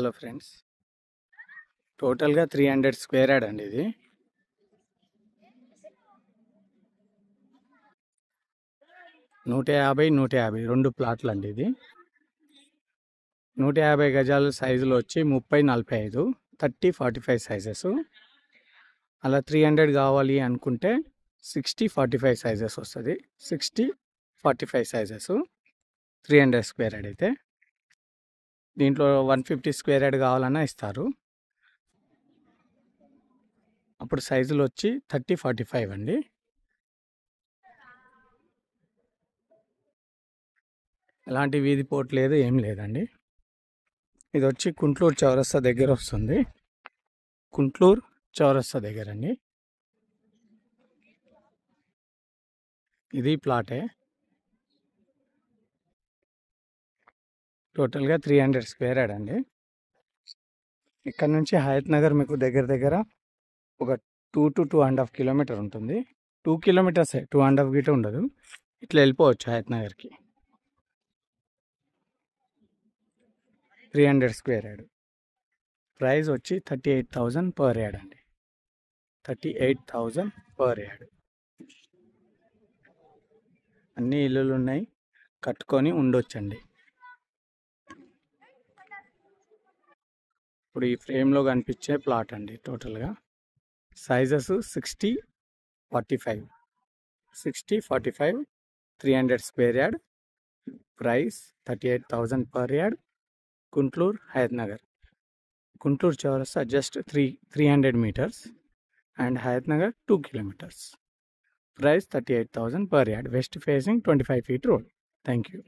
Hello friends, టోటల్గా 300 square yard అండి. ఇది 150 రెండు ప్లాట్లు అండి. ఇది 150 గజాల సైజులో వచ్చి 30-45 30-45 సైజెస్. అలా 300 కావాలి అనుకుంటే 60-45 సైజెస్ వస్తుంది. 60-45 సైజెస్ 300 స్క్వేర్ యార్డ్ అయితే. దీంట్లో 150 స్క్వేర్ యార్డ్ కావాలన్నా ఇస్తారు. అప్పుడు సైజులు వచ్చి 30-45 అండి. ఎలాంటి వీధి పోటు లేదు, ఏం లేదండి. ఇది వచ్చి కుంట్లూరు చౌరస్తా దగ్గర వస్తుంది. కుంట్లూరు చౌరస్తా దగ్గర అండి. ఇది ప్లాటే. టోటల్గా 300 స్క్వేర్ యార్డ్ అండి. ఇక్కడ నుంచి హయత్ నగర్ మీకు దగ్గర దగ్గర ఒక 2 to 2.5 కిలోమీటర్ ఉంటుంది. 2 కిలోమీటర్స్, 2.5 గిట ఉండదు. ఇట్లా వెళ్ళిపోవచ్చు హయత్ నగర్కి. 300 స్క్వేర్ యార్డ్. ప్రైస్ వచ్చి 38,000 పర్ యార్డ్ అండి. 38,000 పర్ యార్డ్. అన్ని ఇల్లులు ఉన్నాయి, కట్టుకొని ఉండొచ్చండి. ఇప్పుడు ఈ ఫ్రేమ్లో కనిపించే ప్లాట్ అండి. టోటల్గా sizes 60-45 300 square yard. Price 38,000 per yard. Kuntloor Hayath Nagar. Kuntloor చౌరస్తా just 300 meters and Hayat Nagar 2 kilometers. Price 38,000 per yard. West facing 25 feet road. Thank you.